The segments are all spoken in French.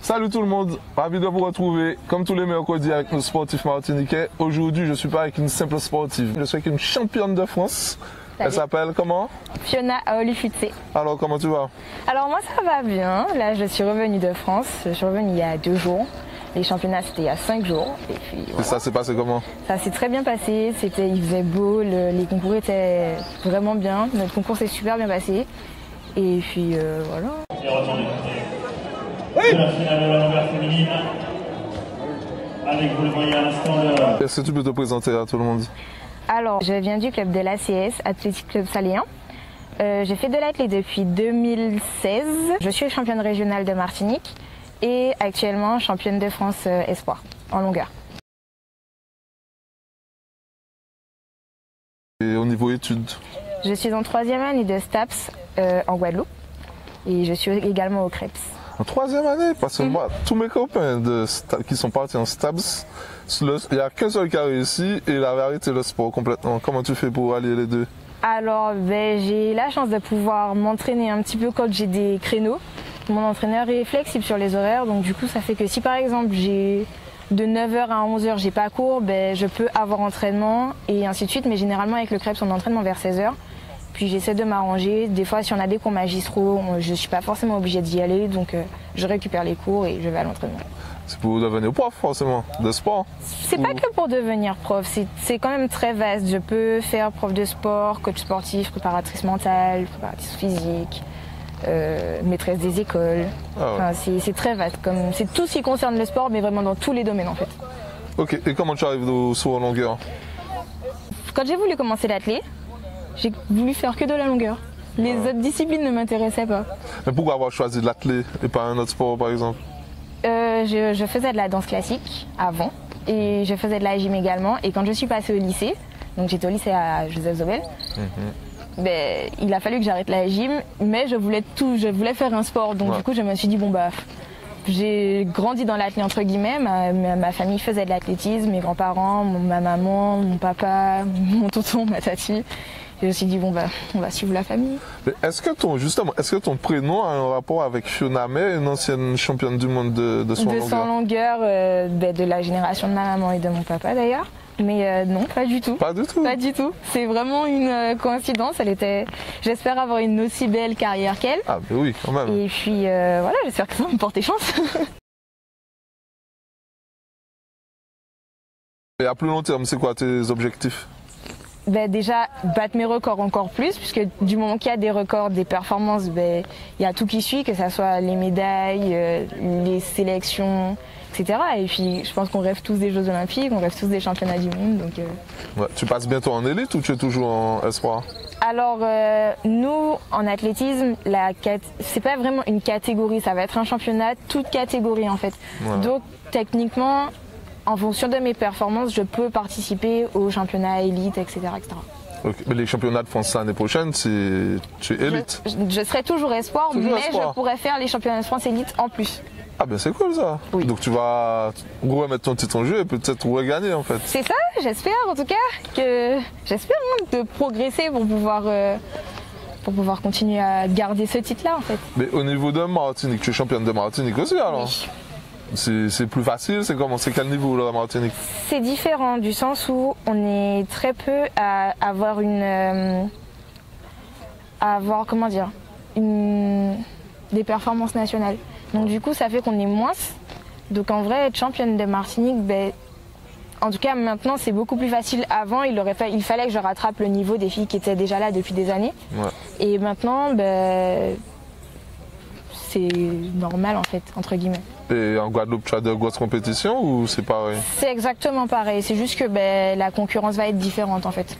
Salut tout le monde, ravi de vous retrouver comme tous les mercredis avec nos sportifs martiniquais. Aujourd'hui, je ne suis pas avec une simple sportive, je suis avec une championne de France. Elle s'appelle comment? Fiona Aolufutse. Alors, comment tu vas? Alors moi ça va bien, là je suis revenue de France, je suis revenue il y a 2 jours. Les championnats c'était il y a 5 jours. Et puis voilà. Et ça s'est passé comment? Ça s'est très bien passé, il faisait beau, les concours étaient vraiment bien, notre concours s'est super bien passé. Et puis voilà. Oui. La finale de la longueur féminine. Avec vous le voyez à l'instant de... Est-ce que tu peux te présenter à tout le monde? Alors, je viens du club de l'ACS, Athletic Club Saléen. J'ai fait de l'athlète depuis 2016. Je suis championne régionale de Martinique et actuellement championne de France espoir en longueur. Et au niveau études? Je suis en 3e année de STAPS en Guadeloupe et je suis également au CREPS. En 3e année? Parce que moi, tous mes copains qui sont partis en STAPS, il n'y a qu'un seul qui a réussi et il avait arrêté le sport complètement. Comment tu fais pour allier les deux? Alors, j'ai la chance de pouvoir m'entraîner un petit peu quand j'ai des créneaux. Mon entraîneur est flexible sur les horaires, donc du coup ça fait que si par exemple j'ai de 9h à 11h j'ai pas cours, je peux avoir entraînement et ainsi de suite. Mais généralement avec le CREPS on entraînement vers 16h. Puis j'essaie de m'arranger. Des fois si on a des cours magistraux, je ne suis pas forcément obligée d'y aller, donc je récupère les cours et je vais à l'entraînement. C'est pour devenir prof forcément, de sport? C'est pas que pour devenir prof, c'est quand même très vaste. Je peux faire prof de sport, coach sportif, préparatrice mentale, préparatrice physique, maîtresse des écoles. Ah ouais. C'est très vaste, c'est tout ce qui concerne le sport, mais vraiment dans tous les domaines en fait. Ok, et comment tu arrives au saut en longueur? Quand j'ai voulu commencer l'athlète, j'ai voulu faire que de la longueur. Les autres disciplines ne m'intéressaient pas. Mais pourquoi avoir choisi l'athlète et pas un autre sport par exemple? Je faisais de la danse classique avant et je faisais de la gym également. Et quand je suis passée au lycée, donc j'étais au lycée à Joseph Zobel, il a fallu que j'arrête la gym, mais je voulais faire un sport. Donc du coup je me suis dit j'ai grandi dans l'athlète entre guillemets, ma famille faisait de l'athlétisme, mes grands-parents, ma maman, mon papa, mon tonton, ma tati. Je me suis dit on va suivre la famille. Est-ce que ton prénom a un rapport avec Fiona May, une ancienne championne du monde de saut en longueur? De saut en longueur, de la génération de ma maman et de mon papa d'ailleurs. Mais non, pas du tout. Pas du tout? Pas du tout. C'est vraiment une coïncidence. J'espère avoir une aussi belle carrière qu'elle. Ah mais oui, quand même. Et puis voilà, j'espère que ça va me porter chance. Et à plus long terme, c'est quoi tes objectifs? Déjà, battre mes records encore plus, puisque du moment qu'il y a des records, des performances, il y a tout qui suit, que ce soit les médailles, les sélections, etc. Et puis, je pense qu'on rêve tous des Jeux Olympiques, on rêve tous des championnats du monde. Donc, Tu passes bientôt en élite ou tu es toujours en espoir? Alors, nous, en athlétisme, c'est pas vraiment une catégorie, ça va être un championnat, toute catégorie en fait. Donc, techniquement, en fonction de mes performances, je peux participer aux championnats élite, etc. Okay. Mais les championnats de France l'année prochaine, tu es élite? Je serai toujours espoir, je pourrais faire les championnats de France élite en plus. Ah ben c'est cool ça. Oui. Donc tu vas remettre ton titre en jeu et peut-être regagner en fait. C'est ça, j'espère en tout cas, j'espère de progresser pour pouvoir continuer à garder ce titre-là en fait. Mais au niveau de Martinique, tu es championne de Martinique aussi alors? Oui. C'est plus facile, c'est quel niveau la Martinique? C'est différent du sens où on est très peu à avoir des performances nationales. Donc du coup ça fait qu'on est moins. Donc en vrai être championne de Martinique, en tout cas maintenant c'est beaucoup plus facile. Avant il fallait que je rattrape le niveau des filles qui étaient déjà là depuis des années. Ouais. Et maintenant c'est normal en fait, entre guillemets. Et en Guadeloupe, tu as de grosses compétitions ou c'est pareil? C'est exactement pareil, c'est juste que la concurrence va être différente en fait.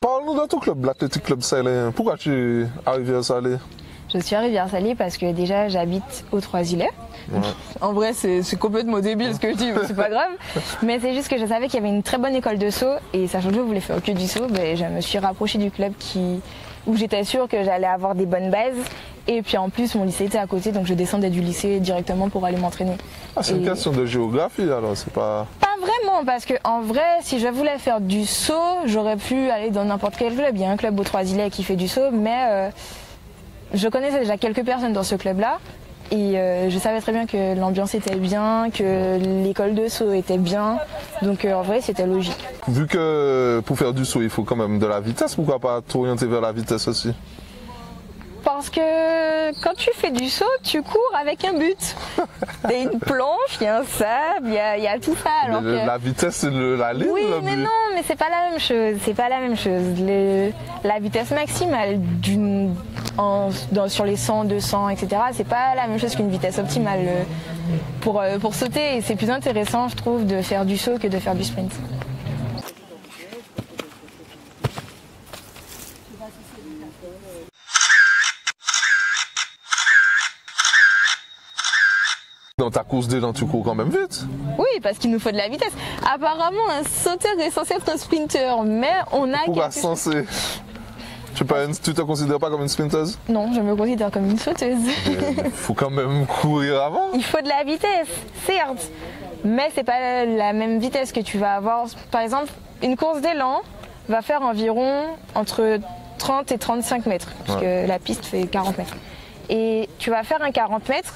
Parle-nous de ton club, l'Athletic Club Saléen. Pourquoi tu es arrivé à Salé? Je suis arrivée à Salé parce que déjà j'habite aux Trois-Îlets. Ouais. En vrai c'est complètement débile ce que je dis, mais c'est pas grave. Mais c'est juste que je savais qu'il y avait une très bonne école de saut et sachant que je voulais faire que du saut, je me suis rapprochée du club où j'étais sûre que j'allais avoir des bonnes bases. Et puis en plus mon lycée était à côté, donc je descendais du lycée directement pour aller m'entraîner. Ah, c'est une question de géographie alors, c'est pas... Pas vraiment, parce que en vrai si je voulais faire du saut, j'aurais pu aller dans n'importe quel club. Il y a un club aux Trois-Îlets qui fait du saut, mais je connaissais déjà quelques personnes dans ce club-là. Et je savais très bien que l'ambiance était bien, que l'école de saut était bien. Donc en vrai, c'était logique. Vu que pour faire du saut, il faut quand même de la vitesse, pourquoi pas t'orienter vers la vitesse aussi? Parce que quand tu fais du saut, tu cours avec un but. Il y a une planche, il y a un sable, il y a tout ça. Alors que... La vitesse, c'est la ligne. Oui, le mais but. non, mais c'est pas la même chose. C'est pas la même chose. La vitesse maximale sur les 100, 200, etc. C'est pas la même chose qu'une vitesse optimale pour sauter. Et c'est plus intéressant, je trouve, de faire du saut que de faire du sprint. Dans ta course d'élan, tu cours quand même vite. Oui, parce qu'il nous faut de la vitesse. Apparemment, un sauteur est censé être un sprinter, mais on a... Pourquoi censé? Tu te considères pas comme une sprinteuse? Non, je me considère comme une sauteuse. Il faut quand même courir avant. Il faut de la vitesse, certes, mais c'est pas la même vitesse que tu vas avoir. Par exemple, une course d'élan va faire environ entre 30 et 35 mètres, puisque la piste fait 40 mètres. Et tu vas faire un 40 mètres,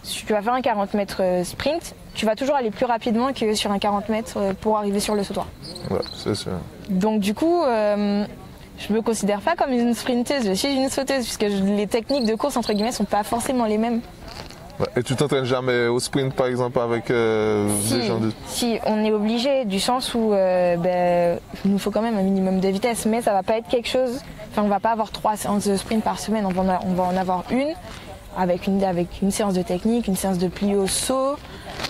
si tu vas faire un 40 mètres sprint, tu vas toujours aller plus rapidement que sur un 40 mètres pour arriver sur le sautoir. Ouais, c'est sûr. Donc du coup, je me considère pas comme une sprinteuse, je suis une sauteuse, puisque les techniques de course, entre guillemets, sont pas forcément les mêmes. Ouais. Et tu t'entraînes jamais au sprint, par exemple, avec des gens de... Si, on est obligé, du sens où il nous faut quand même un minimum de vitesse, mais ça va pas être quelque chose... Enfin, on va pas avoir 3 séances de sprint par semaine, on va en avoir une, avec une séance de technique, une séance de pli au saut,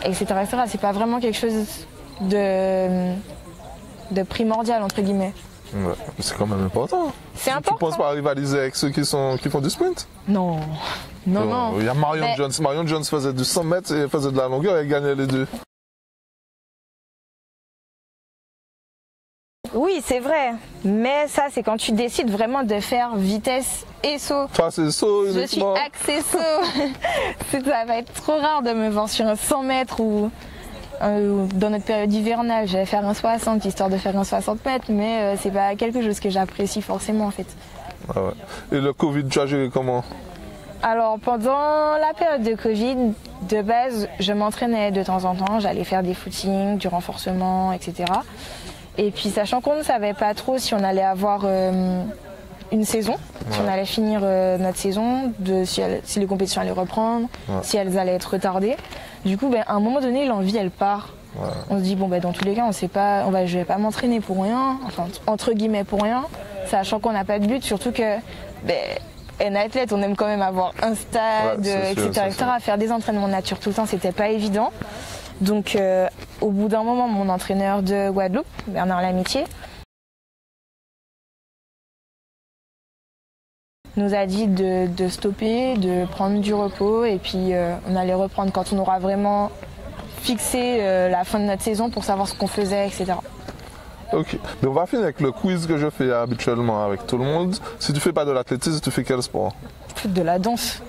etc. C'est pas vraiment quelque chose de primordial, entre guillemets. Ouais, c'est quand même important. C'est important. Tu penses pas rivaliser avec ceux qui font du sprint? Non. Non. Il y a Marion Jones. Marion Jones faisait du 100 mètres et faisait de la longueur et gagnait les deux. Oui, c'est vrai. Mais ça, c'est quand tu décides vraiment de faire vitesse et saut. Toi, c'est saut uniquement. Je suis axée saut. Ça va être trop rare de me voir sur un 100 mètres ou dans notre période hivernale, j'allais faire un 60 histoire de faire un 60 mètres, mais c'est pas quelque chose que j'apprécie forcément en fait. Ah ouais. Et le Covid, tu as géré comment? Alors pendant la période de Covid, de base, je m'entraînais de temps en temps, j'allais faire des footings, du renforcement, etc. Et puis sachant qu'on ne savait pas trop si on allait avoir une saison, si on allait finir notre saison, si les compétitions allaient reprendre, si elles allaient être retardées. Du coup, à un moment donné, l'envie, elle part. Ouais. On se dit, dans tous les cas, je vais pas m'entraîner pour rien, enfin, entre guillemets pour rien, sachant qu'on n'a pas de but, surtout que, un athlète, on aime quand même avoir un stade, etc. Faire des entraînements nature tout le temps, c'était pas évident. Donc, au bout d'un moment, mon entraîneur de Guadeloupe, Bernard Lamitié, nous a dit de stopper, de prendre du repos et puis on allait reprendre quand on aura vraiment fixé la fin de notre saison pour savoir ce qu'on faisait, etc. Ok, donc on va finir avec le quiz que je fais habituellement avec tout le monde. Si tu fais pas de l'athlétisme, tu fais quel sport? Je fais de la danse.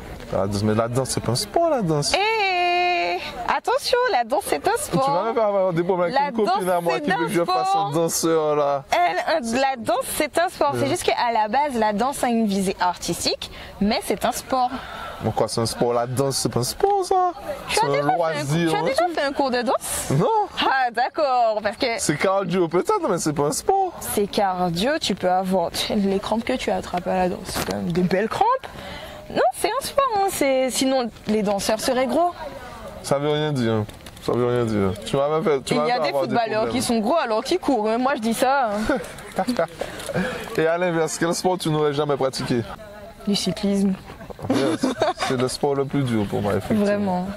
Mais la danse, c'est pas un sport, la danse. Attention, la danse c'est un sport. Tu vas même avoir des problèmes avec une copine à moi qui veut que je fasse un danseur là. La danse c'est un sport, c'est juste qu'à la base la danse a une visée artistique, mais c'est un sport. Quoi, c'est un sport? La danse c'est pas un sport ça? Tu as déjà fait un cours de danse? Non. Ah d'accord, parce que... C'est cardio peut-être, mais c'est pas un sport. C'est cardio, tu peux avoir les crampes que tu attrapes à la danse, c'est quand même des belles crampes. Non, c'est un sport, hein. Sinon les danseurs seraient gros. Ça veut rien dire. Ça veut rien dire. Il y a des footballeurs qui sont gros alors qu'ils courent. Moi, je dis ça. Et à l'inverse, quel sport tu n'aurais jamais pratiqué? Du cyclisme. C'est le sport le plus dur pour moi, effectivement. Vraiment.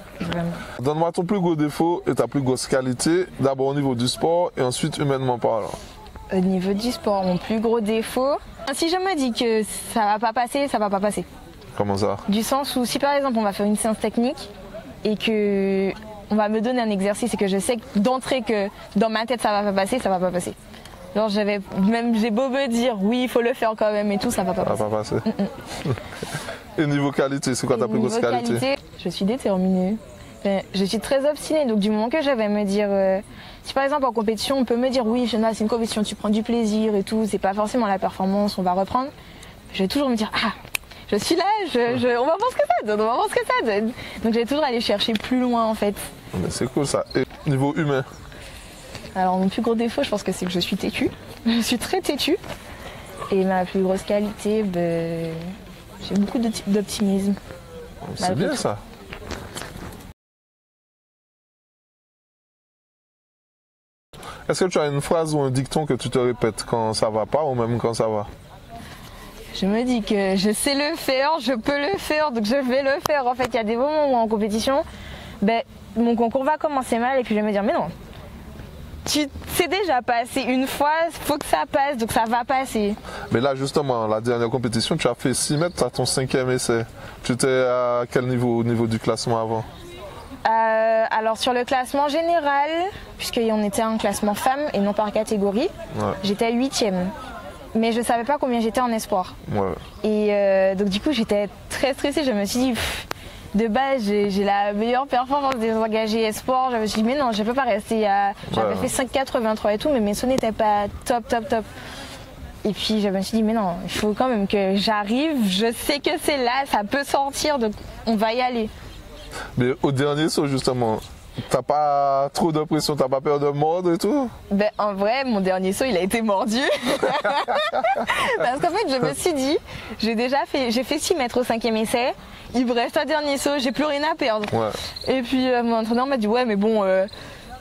Donne-moi ton plus gros défaut et ta plus grosse qualité, d'abord au niveau du sport et ensuite humainement parlant. Au niveau du sport, mon plus gros défaut, si je me dis que ça va pas passer, ça va pas passer. Comment ça? Du sens où si par exemple on va faire une séance technique, et que on va me donner un exercice et que je sais d'entrée que dans ma tête ça va pas passer, ça va pas passer. Genre j'ai beau me dire oui il faut le faire quand même et tout, ça va pas passer. Ça va pas passer. Et niveau qualité, c'est quoi ta plus grosse qualité? Je suis déterminée. Je suis très obstinée, donc du moment que je vais me dire, si par exemple en compétition on peut me dire oui Fiona c'est une compétition, tu prends du plaisir et tout, c'est pas forcément la performance, on va reprendre, je vais toujours me dire je suis là, on va voir ce que ça donne, on va voir ce que ça donne. Donc j'ai toujours allé chercher plus loin en fait. C'est cool ça. Et niveau humain? Alors mon plus gros défaut, je pense que c'est que je suis têtue. Je suis très têtue. Et ma plus grosse qualité, j'ai beaucoup d'optimisme. C'est bien ça. Est-ce que tu as une phrase ou un dicton que tu te répètes quand ça va pas ou même quand ça va? Je me dis que je sais le faire, je peux le faire, donc je vais le faire. En fait, il y a des moments où en compétition, mon concours va commencer mal et puis je vais me dire mais non, tu sais déjà passé une fois, faut que ça passe, donc ça va passer. Mais là justement, la dernière compétition, tu as fait 6 mètres à ton 5e essai. Tu étais à quel niveau au niveau du classement avant? Alors sur le classement général, puisqu'on était en classement femmes et non par catégorie, j'étais 8e. Mais je ne savais pas combien j'étais en espoir. Ouais. Et donc du coup j'étais très stressée, je me suis dit, de base j'ai la meilleure performance des engagés espoirs, je me suis dit mais non je ne peux pas rester à... J'avais fait 5,83 et tout, mais mes sauts n'étaient pas top. Et puis je me suis dit mais non, il faut quand même que j'arrive, je sais que c'est là, ça peut sortir, donc on va y aller. Mais au dernier saut justement, t'as pas trop de pression, t'as pas peur de mordre et tout? En vrai, mon dernier saut il a été mordu. Parce qu'en fait je me suis dit, j'ai fait 6 mètres au 5e essai, il me reste un dernier saut, j'ai plus rien à perdre. Ouais. Et puis mon entraîneur m'a dit ouais mais bon,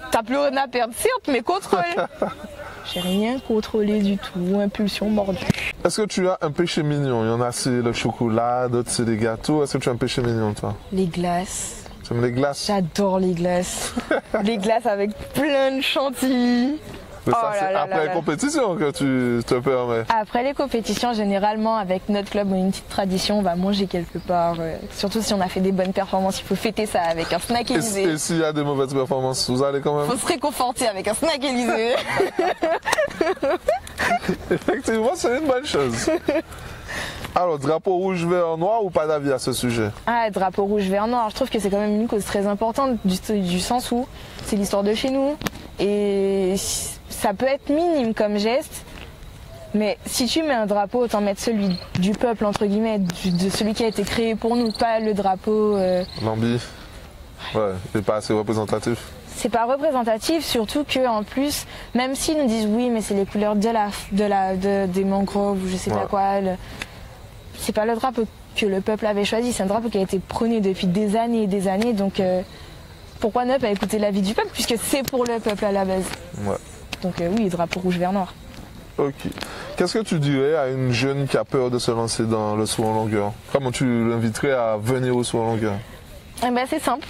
t'as plus rien à perdre certes, mais contrôle. J'ai rien contrôlé du tout, impulsion mordue. Est-ce que tu as un péché mignon? Il y en a c'est le chocolat, d'autres c'est les gâteaux. Est-ce que tu as un péché mignon toi? Les glaces. Tu aimes les glaces? J'adore les glaces. Les glaces avec plein de chantilly. Mais ça, c'est après les compétitions que tu te permets? Après les compétitions, généralement, avec notre club, on a une petite tradition, on va manger quelque part. Surtout si on a fait des bonnes performances, il faut fêter ça avec un snack Élysée. Et s'il y a des mauvaises performances, vous allez quand même? Il faut se réconforter avec un snack Élysée. Effectivement, c'est une bonne chose. Alors, drapeau rouge, vert, noir ou pas d'avis à ce sujet? Drapeau rouge, vert, noir, je trouve que c'est quand même une cause très importante du sens où c'est l'histoire de chez nous. Et ça peut être minime comme geste, mais si tu mets un drapeau, autant mettre celui du peuple, entre guillemets, de celui qui a été créé pour nous, pas le drapeau... Lambi. Ouais, c'est pas assez représentatif. C'est pas représentatif, surtout qu'en plus, même s'ils nous disent oui, mais c'est les couleurs des mangroves ou je sais pas quoi, c'est pas le drapeau que le peuple avait choisi, c'est un drapeau qui a été prôné depuis des années et des années, donc pourquoi ne pas écouter l'avis du peuple, puisque c'est pour le peuple à la base. Ouais. Donc oui, drapeau rouge, vert, noir. Ok. Qu'est-ce que tu dirais à une jeune qui a peur de se lancer dans le saut en longueur? Comment tu l'inviterais à venir au saut en longueur? C'est simple.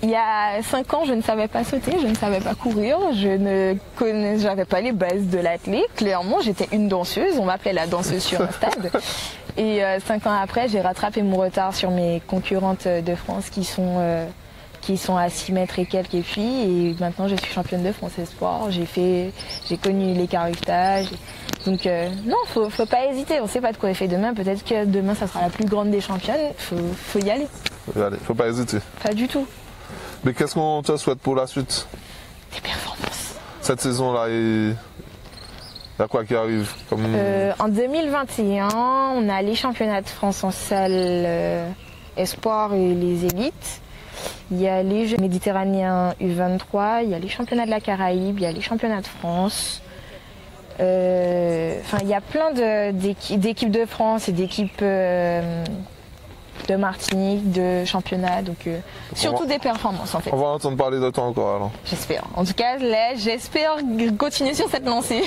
Il y a 5 ans, je ne savais pas sauter, je ne savais pas courir, j'avais pas les bases de l'athlète. Clairement, j'étais une danseuse, on m'appelait la danseuse sur un stade. Et 5 ans après, j'ai rattrapé mon retard sur mes concurrentes de France qui sont à 6 mètres et quelques et maintenant je suis championne de France espoir, j'ai connu les caractères. Donc non, faut pas hésiter, on sait pas de quoi est fait demain, peut-être que demain ça sera la plus grande des championnes, faut y aller. Faut pas hésiter. Pas du tout. Mais qu'est-ce qu'on te souhaite pour la suite? Des performances. Cette saison-là, il y a quoi qui arrive En 2021, on a les championnats de France en salle espoir et les élites. Il y a les Jeux méditerranéens U23, il y a les championnats de la Caraïbe, il y a les championnats de France. Il y a plein d'équipes de France et d'équipes de Martinique, de championnats, donc surtout des performances en fait. On va entendre parler de toi encore alors. J'espère. En tout cas, là, j'espère continuer sur cette lancée.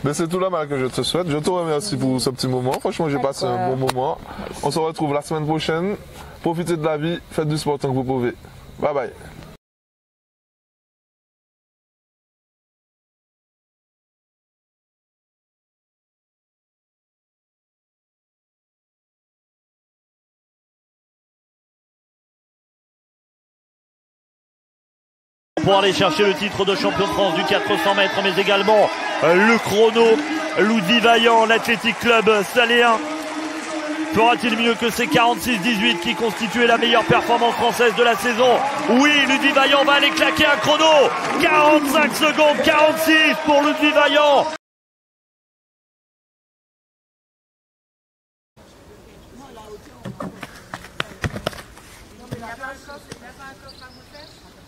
Mais c'est tout le mal que je te souhaite. Je te remercie pour ce petit moment. Franchement, j'ai passé un bon moment. On se retrouve la semaine prochaine. Profitez de la vie, faites du sport tant que vous pouvez. Bye bye. Pour aller chercher le titre de champion de France du 400 mètres, mais également le chrono. Ludi Vaillant, l'Athletic Club Saléen. Fera-t-il mieux que ces 46-18 qui constituaient la meilleure performance française de la saison? Oui, Ludi Vaillant va aller claquer un chrono. 45 secondes, 46 pour Ludi Vaillant. Il n'y a pas encore, c'est pas encore pas vous faire.